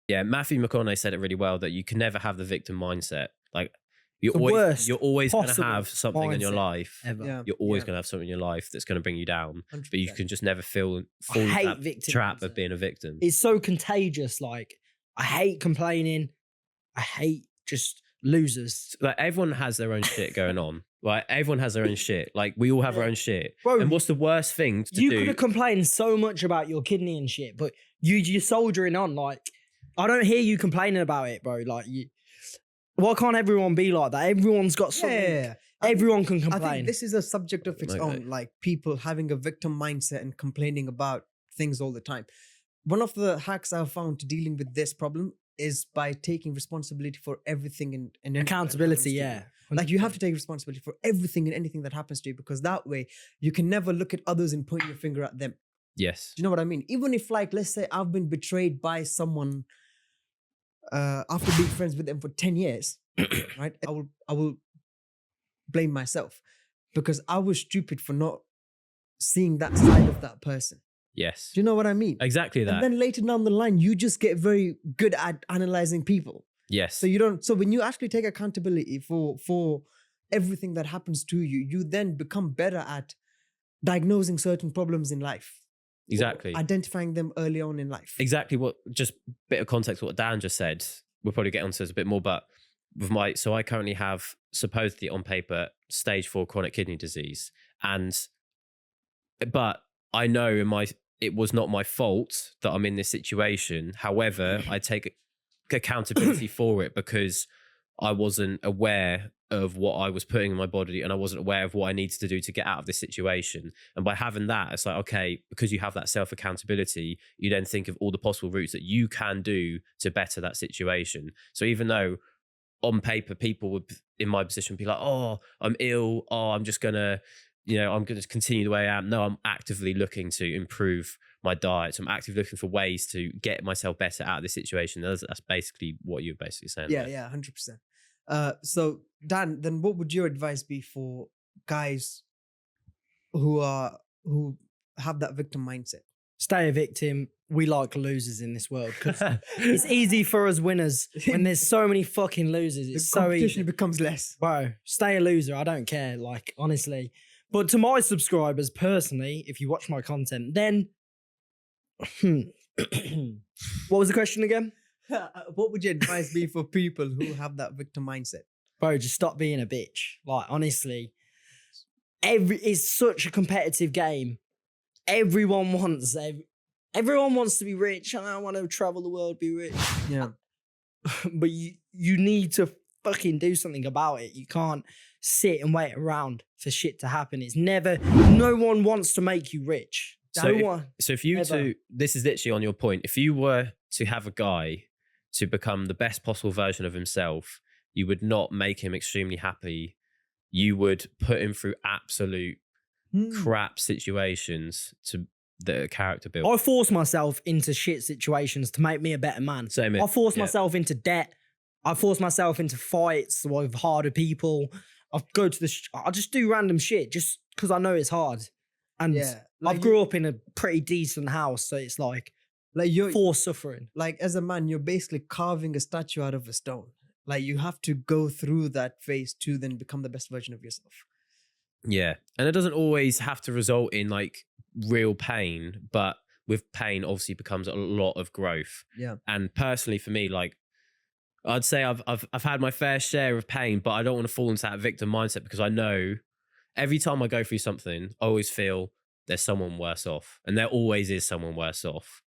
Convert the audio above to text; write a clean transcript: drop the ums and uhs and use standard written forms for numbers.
Yeah, Matthew McConaughey said it really well that you can never have the victim mindset. Like The worst you're always going to possible have something in your mindset life. ever. Yeah. You're always going to have something in your life that's going to bring you down. 100%. But you can just never fall I into hate that victim trap mindset. of being a victim. It's so contagious. Like, I hate complaining. I hate just losers. Like everyone has their own shit going on. Like everyone has their own shit. Like we all have our own shit. Bro, and what's the worst thing to you do? could have complained so much about your kidney and shit, but you're soldiering on. Like, I don't hear you complaining about it, bro. Like, why can't everyone be like that? Everyone's got something. Yeah. Everyone can I complain. think this is a subject of its Okay. own, like people having a victim mindset and complaining about things all the time. One of the hacks I've found to dealing with this problem is by taking responsibility for everything and anything that Accountability, happens to yeah. you. Like you have to take responsibility for everything and anything that happens to you, because that way you can never look at others and point your finger at them. Yes. Do you know what I mean? Even if, like, let's say I've been betrayed by someone after being friends with them for 10 years, right? I will blame myself because I was stupid for not seeing that side of that person. Yes. Do you know what I mean? Exactly that. And then later down the line, you just get very good at analyzing people. Yes. So you don't. So when you actually take accountability for everything that happens to you, you then become better at diagnosing certain problems in life. Exactly. Identifying them early on in life. Exactly what, just a bit of context, what Dan just said. We'll probably get onto this a bit more, but with so I currently have supposedly on paper stage 4 chronic kidney disease. But I know it was not my fault that I'm in this situation. However, I take accountability for it because I wasn't aware of what I was putting in my body and I wasn't aware of what I needed to do to get out of this situation. And by having that, it's like, okay, because you have that self-accountability, you then think of all the possible routes that you can do to better that situation. So even though on paper, people would, in my position, be like, oh, I'm ill. Oh, I'm just going to, I'm going to continue the way I am. No, I'm actively looking to improve my diet. So I'm actively looking for ways to get myself better out of this situation. That's basically what you're basically saying. Yeah, right? yeah, 100%. So Dan, then what would your advice be for guys who have that victim mindset? Stay a victim. We like losers in this world because it's easy for us winners when there's so many fucking losers. It's The so competition easy. becomes less. Bro, stay a loser. I don't care. Like, honestly. But to my subscribers, personally, if you watch my content, then what was the question again? What would your advice be for people who have that victim mindset? Bro, just stop being a bitch. Like, honestly, it's such a competitive game. Everyone wants to be rich. I want to travel the world, be rich. Yeah. But you need to fucking do something about it. You can't sit and wait around for shit to happen. No one wants to make you rich. So if you ever. this is literally on your point, if you were to have a guy to become the best possible version of himself, you would not make him extremely happy. You would put him through absolute crap situations to the character build. I force myself into shit situations to make me a better man. Same here. I force Yeah. myself into debt. I force myself into fights with harder people. I just do random shit just because I know it's hard. And Yeah, I grew up in a pretty decent house, so it's like you're forced suffering. like, as a man, you're basically carving a statue out of a stone. Like, you have to go through that phase to then become the best version of yourself. Yeah. And it doesn't always have to result in like real pain, but with pain obviously becomes a lot of growth. Yeah. And personally for me, like I'd say I've had my fair share of pain, but I don't want to fall into that victim mindset because I know every time I go through something, I always feel there's someone worse off. And there always is someone worse off.